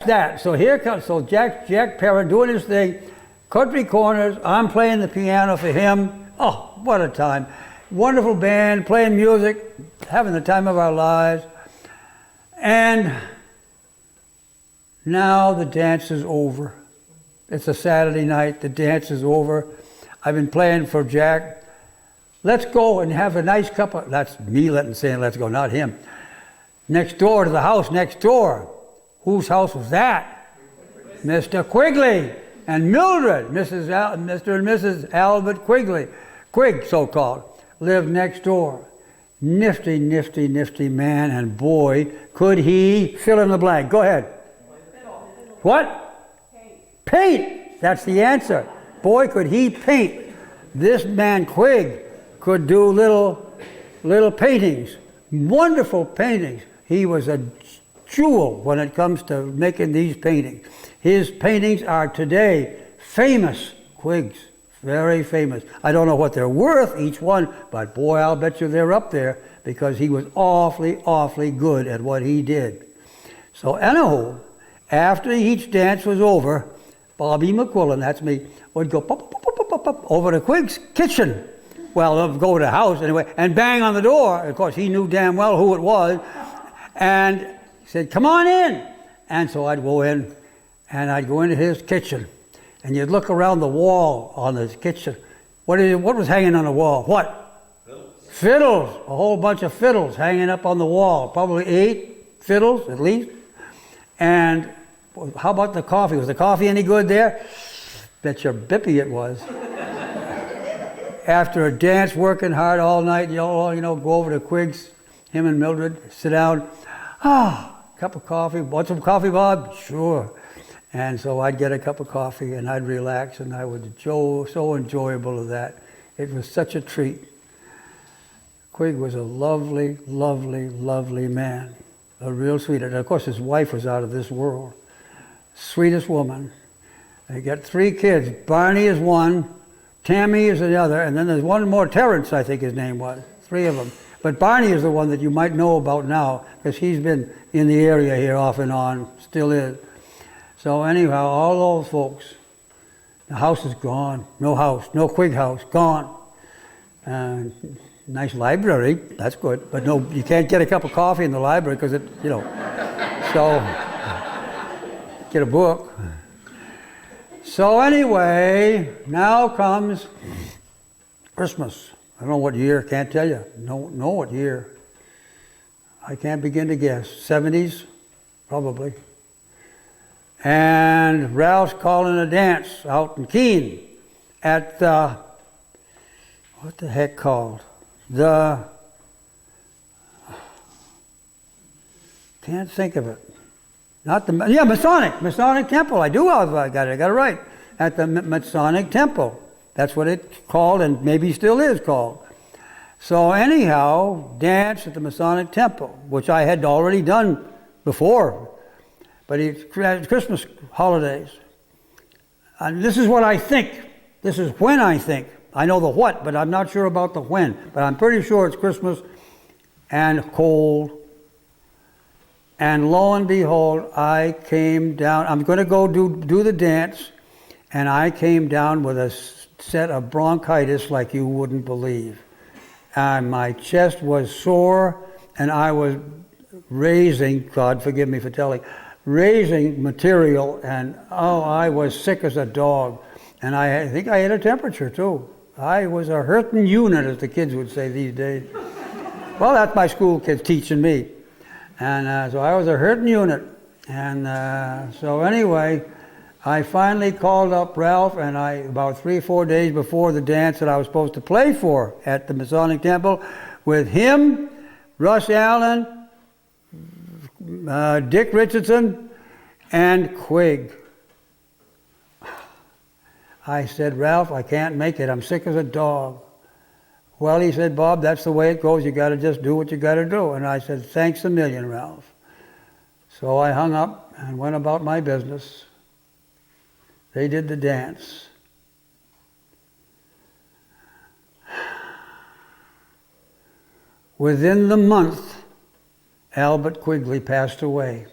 that. So here comes, so Jack Perrin doing his thing, country corners, I'm playing the piano for him. Oh, what a time. Wonderful band, playing music, having the time of our lives. And now the dance is over. It's a Saturday night, the dance is over. I've been playing for Jack. Let's go and have a nice cup of, that's me saying let's go, not him. Next door to the house next door. Whose house was that? Mr. Quigley and Mildred, Mr. and Mrs. Albert Quigley, Quig so-called, lived next door. Nifty, nifty, nifty man, and boy, could he fill in the blank. Go ahead. What? Paint. That's the answer. Boy, could he paint. This man Quig could do little paintings, wonderful paintings. He was a jewel when it comes to making these paintings. His paintings are today famous, Quig's, very famous. I don't know what they're worth, each one, but boy, I'll bet you they're up there because he was awfully, awfully good at what he did. So anyhow, after each dance was over, Bobby McQuillen, that's me, would go pop, pop, pop, pop, pop, over to Quig's kitchen. Well, go to the house anyway, and bang on the door. Of course, he knew damn well who it was. And he said, come on in. And so I'd go in, and I'd go into his kitchen. And you'd look around the wall on his kitchen. What was hanging on the wall? What? Fiddles. A whole bunch of fiddles hanging up on the wall. Probably 8 fiddles, at least. And how about the coffee? Was the coffee any good there? Bet your bippy it was. After a dance, working hard all night, you know, go over to Quig's, him and Mildred, sit down. Cup of coffee. Want some coffee, Bob? Sure. And so I'd get a cup of coffee and I'd relax, and I was so enjoyable of that. It was such a treat. Quig was a lovely, lovely, lovely man. A real sweet. And of course his wife was out of this world. Sweetest woman. They got 3 kids. Barney is one, Tammy is the other, and then there's one more, Terrence, I think his name was. 3 of them. But Barney is the one that you might know about now, because he's been in the area here off and on, still is. So anyhow, all those folks, the house is gone. No house, no Quig house, gone. Nice library, that's good. But no, you can't get a cup of coffee in the library because it, you know. So, get a book. So anyway, now comes Christmas. I don't know what year, can't tell you. No, what year. I can't begin to guess. 70s, probably. And Ralph's calling a dance out in Keene at the, what the heck called? Can't think of it. Masonic Temple. I got it right. At the Masonic Temple. That's what it's called, and maybe still is called. So anyhow, dance at the Masonic Temple, which I had already done before. But it's Christmas holidays. And this is what I think. This is when I think. I know the what, but I'm not sure about the when. But I'm pretty sure it's Christmas and cold. And lo and behold, I came down. I'm going to go do the dance. And I came down with a set of bronchitis like you wouldn't believe. And my chest was sore, and I was raising, God forgive me for telling, raising material, and I was sick as a dog. And I think I had a temperature too. I was a hurting unit, as the kids would say these days. Well, that's my school kids teaching me. And so I was a hurting unit. And so anyway, I finally called up Ralph, and about 3 or 4 days before the dance that I was supposed to play for at the Masonic Temple, with him, Russ Allen, Dick Richardson, and Quig. I said, Ralph, I can't make it. I'm sick as a dog. Well, he said, Bob, that's the way it goes. You got to just do what you got to do. And I said, thanks a million, Ralph. So I hung up and went about my business. They did the dance. Within the month, Albert Quigley passed away.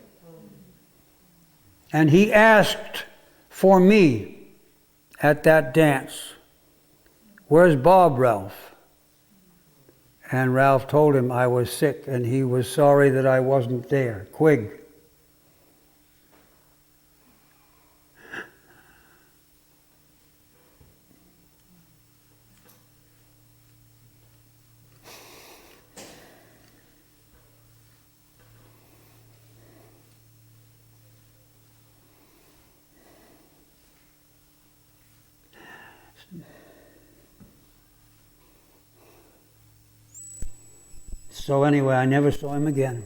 And he asked for me at that dance. Where's Bob, Ralph? And Ralph told him I was sick and he was sorry that I wasn't there. Quig. So anyway, I never saw him again.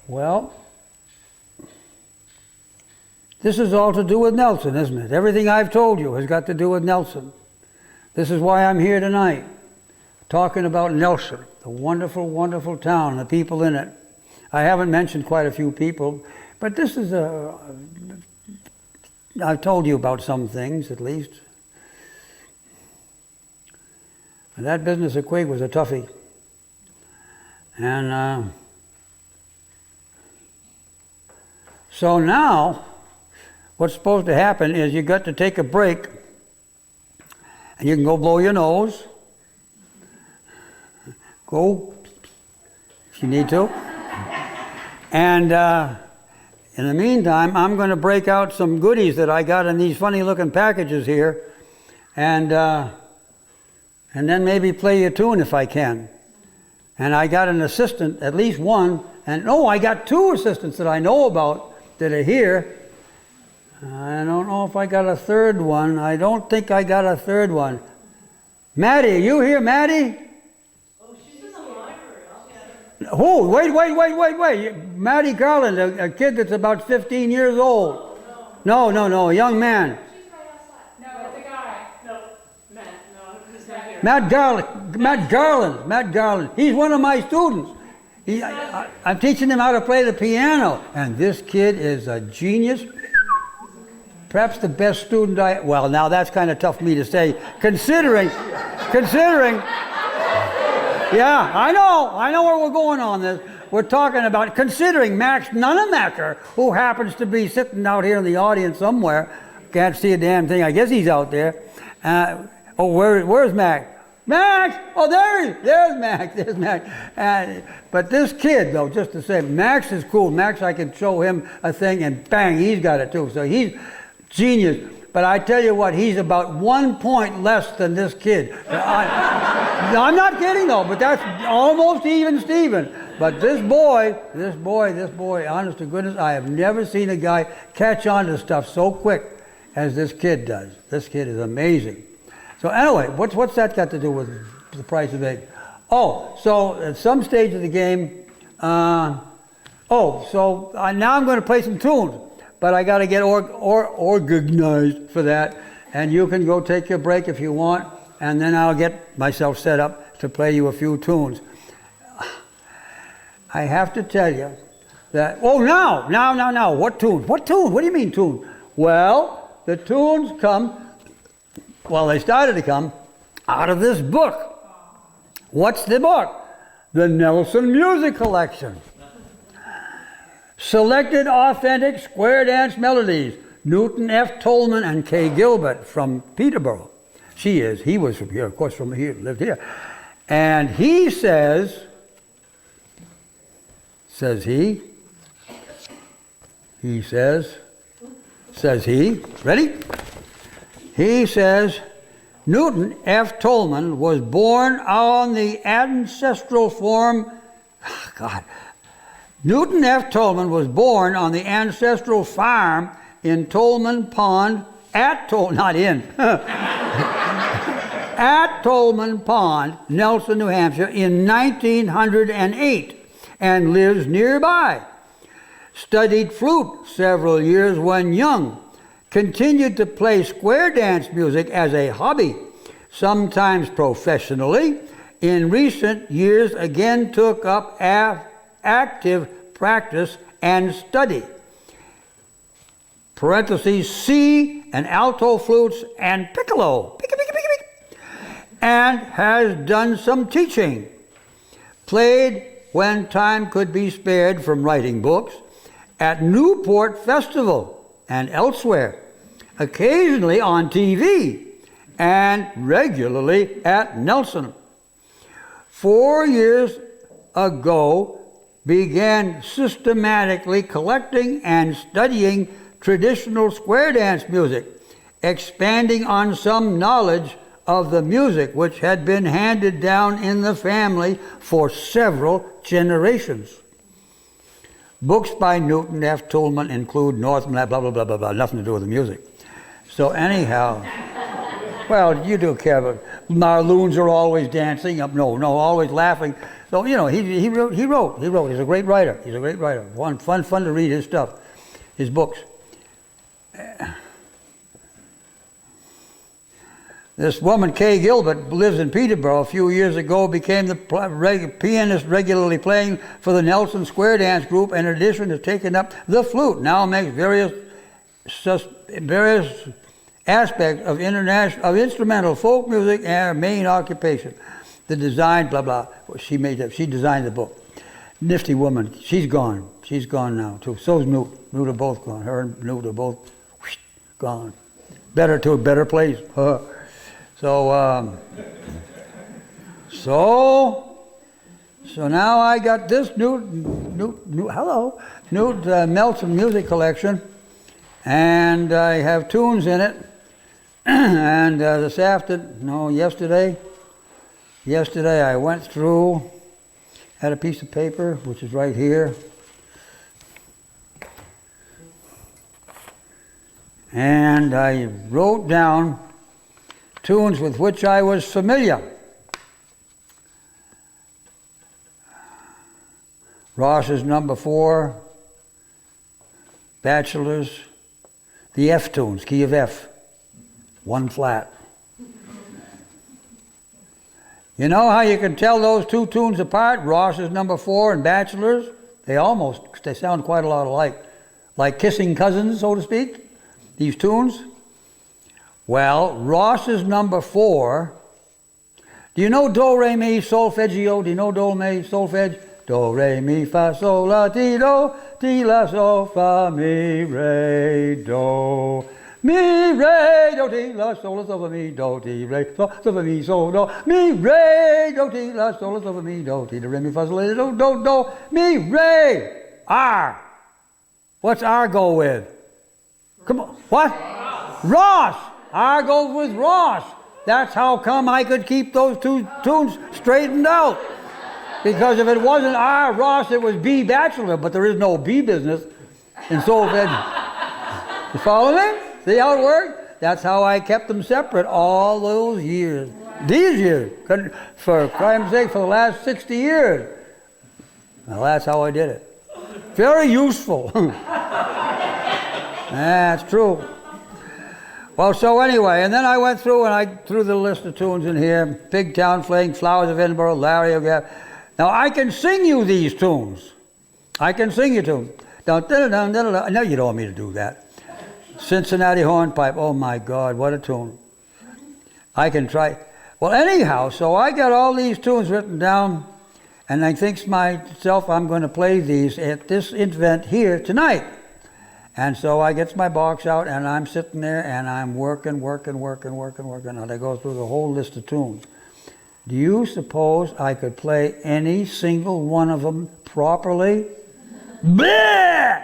Well, this is all to do with Nelson, isn't it? Everything I've told you has got to do with Nelson. This is why I'm here tonight, talking about Nelson, the wonderful, wonderful town, the people in it. I haven't mentioned quite a few people, but this is I've told you about some things, at least. And that business of Quig was a toughie. And so now, what's supposed to happen is you got to take a break, and you can go blow your nose. Go, if you need to. And in the meantime, I'm going to break out some goodies that I got in these funny-looking packages here, and then maybe play a tune if I can. And I got an assistant, at least one, and no, I got two assistants that I know about that are here. I don't know if I got a third one. I don't think I got a third one. Maddie, are you here, Maddie? Oh, wait. Maddie Garland, a kid that's about 15 years old. No, a young man. No, it's a guy. No, Matt. No, he's not here. Matt Garland. He's one of my students. I'm teaching him how to play the piano. And this kid is a genius. Perhaps the best student well, now that's kind of tough for me to say, considering. Yeah, I know where we're going on this. We're talking about considering Max Nunemacher, who happens to be sitting out here in the audience somewhere. Can't see a damn thing. I guess he's out there. Where's Max? Max! Oh, there's Max. There's Max. But this kid, though, just to say, Max is cool. Max, I can show him a thing, and bang, he's got it too. So he's genius. But I tell you what, he's about 1 point less than this kid. I'm not kidding though, but that's almost even Steven. But this boy, honest to goodness, I have never seen a guy catch on to stuff so quick as this kid does. This kid is amazing. So anyway, what's that got to do with the price of egg? Oh, so at some stage of the game, now I'm going to play some tunes. But I got to get organized for that. And you can go take your break if you want. And then I'll get myself set up to play you a few tunes. I have to tell you that, now. What tunes? What tune? What do you mean tune? Well, the tunes they started to come out of this book. What's the book? The Nelson Music Collection. Selected authentic square dance melodies. Newton F. Tolman and Kay Gilbert from Peterborough. He was from here, of course, from here, lived here. And he says ready? He says, Newton F. Tolman was born on the ancestral farm, Newton F. Tolman was born on the ancestral farm in Tolman Pond, at Tolman Pond, Nelson, New Hampshire, in 1908, and lives nearby. Studied flute several years when young. Continued to play square dance music as a hobby, sometimes professionally. In recent years, again took up active practice and study. Parentheses, see and alto flutes and piccolo, and has done some teaching. Played when time could be spared from writing books at Newport Festival and elsewhere, occasionally on TV, and regularly at Nelson. 4 years ago, began systematically collecting and studying traditional square dance music, expanding on some knowledge of the music which had been handed down in the family for several generations. Books by Newton F. Toulmin include Northman, blah, blah, blah, blah, blah, nothing to do with the music. So anyhow, well, you do care, but Marloons are always dancing, always laughing. So, he wrote. He's a great writer. Fun to read his stuff, his books. This woman, Kay Gilbert, lives in Peterborough. A few years ago, became the pianist regularly playing for the Nelson Square Dance Group, and in addition has taken up the flute. Now makes various aspects of instrumental folk music her main occupation. The design, blah blah. She designed the book. Nifty woman. She's gone. She's gone now too. So's Newt. Newt are both gone. Her and Newt are both gone. Better to a better place. So now I got this Newt Melton music collection, and I have tunes in it. And yesterday I went through, had a piece of paper, which is right here, and I wrote down tunes with which I was familiar. Ross's number 4, Bachelors, the F tunes, key of F, 1 flat. You know how you can tell those two tunes apart, Ross's number 4 and Bachelors? They sound quite a lot alike. Like kissing cousins, so to speak, these tunes. Well, Ross's number 4, do you know do, re, mi, solfeggio? Do you know do, re, solfeg? Do, re, mi, fa, sol, la, ti, do, ti, la, sol, fa, mi, re, do. Mi, re, do, ti, la, sol, la, sol, fa, mi, do, ti, re, sol, fa, mi, sol, do. Mi, re, do, ti, la, sol, la, sol, fa, mi, do, ti, do, re, mi, fa, sol, la, do, mi, re. R. What's R go with? Come on. What? Ross. R goes with Ross. That's how come I could keep those two tunes straightened out. Because if it wasn't R, Ross, it was B, Bachelor, but there is no B business in solfege. You follow me? See how it worked? That's how I kept them separate all those years. These years. For crime's sake, for the last 60 years. Well, that's how I did it. Very useful. That's true. Well, so anyway, and then I went through and I threw the list of tunes in here. Pigtown Fling, Flowers of Edinburgh, Larry O'Gara. Now, I can sing you these tunes. I can sing you tunes. No, you don't want me to do that. Cincinnati Hornpipe, oh my God, what a tune. I can try. Well, anyhow, so I got all these tunes written down, and I think to myself, I'm going to play these at this event here tonight. And so I get my box out, and I'm sitting there, and I'm working, and I go through the whole list of tunes. Do you suppose I could play any single one of them properly? Bleh!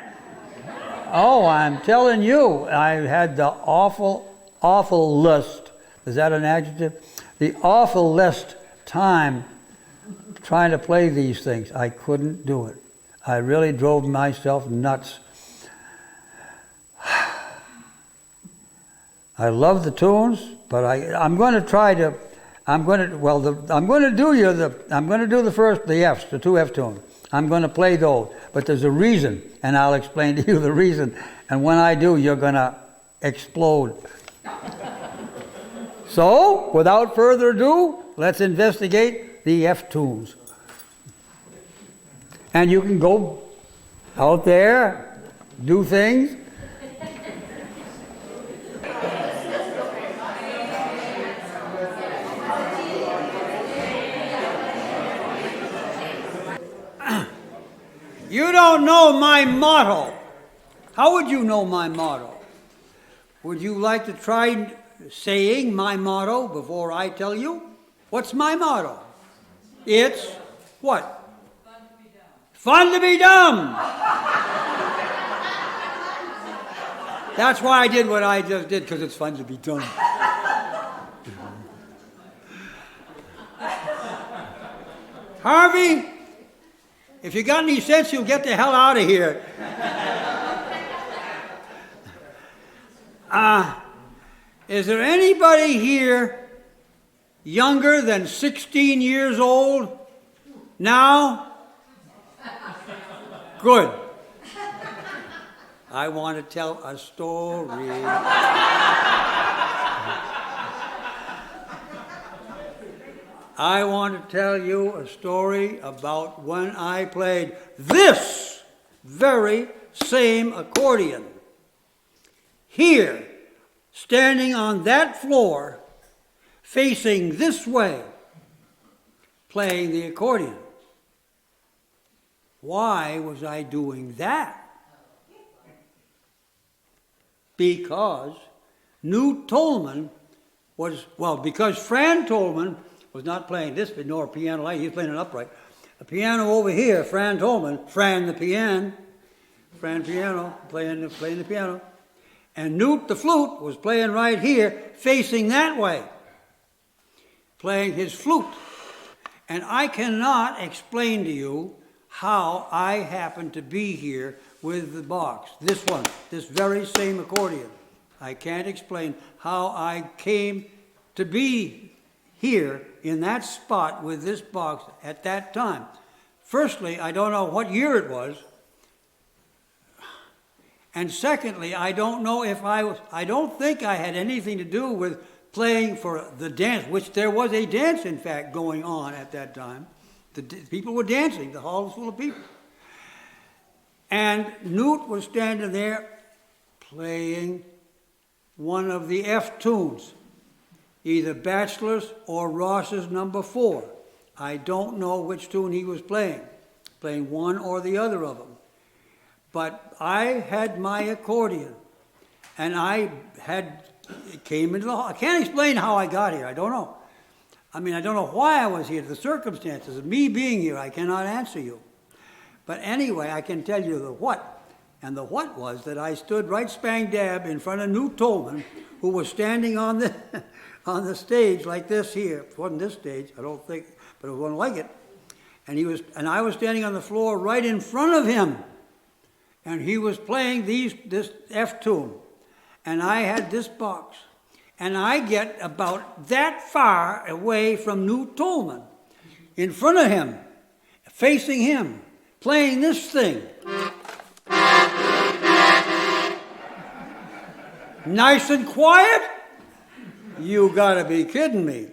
Oh, I'm telling you, I had the awful list. Is that an adjective? The awful list time trying to play these things. I couldn't do it. I really drove myself nuts. I love the tunes, but I'm going to do the F's, the 2 F tunes. I'm going to play those, but there's a reason, and I'll explain to you the reason. And when I do, you're going to explode. So, without further ado, let's investigate the F tunes. And you can go out there, do things. you don't know my motto, how would you know my motto? Would you like to try saying my motto before I tell you? What's my motto? It's what? Fun to be dumb. That's why I did what I just did, because it's fun to be dumb. Harvey, if you got any sense, you'll get the hell out of here. Is there anybody here younger than 16 years old now? Good. I want to tell a story. I want to tell you a story about when I played this very same accordion. Here, standing on that floor, facing this way, playing the accordion. Why was I doing that? Because Newt Tolman because Fran Tolman was not playing this, nor piano like, he was playing an upright. A piano over here, Fran Tolman, Fran piano, playing the piano. And Newt the flute was playing right here, facing that way, playing his flute. And I cannot explain to you how I happened to be here with the box. This one, this very same accordion. I can't explain how I came to be here in that spot with this box at that time. Firstly, I don't know what year it was. And secondly, I don't know if I don't think I had anything to do with playing for the dance, which there was a dance, in fact, going on at that time. The people were dancing, the hall was full of people. And Newt was standing there playing one of the F tunes, either Bachelor's or Ross's number 4. I don't know which tune he was playing one or the other of them. But I had my accordion, and it came into the hall. I can't explain how I got here. I don't know. I don't know why I was here. The circumstances of me being here, I cannot answer you. But anyway, I can tell you the what. And the what was that I stood right spang dab in front of Newt Tolman, who was standing on the stage like this here. It wasn't this stage, I don't think, but it was one like it. And I was standing on the floor right in front of him. And he was playing this F tune. And I had this box. And I get about that far away from Newt Tolman, in front of him, facing him, playing this thing. Nice and quiet? You gotta be kidding me.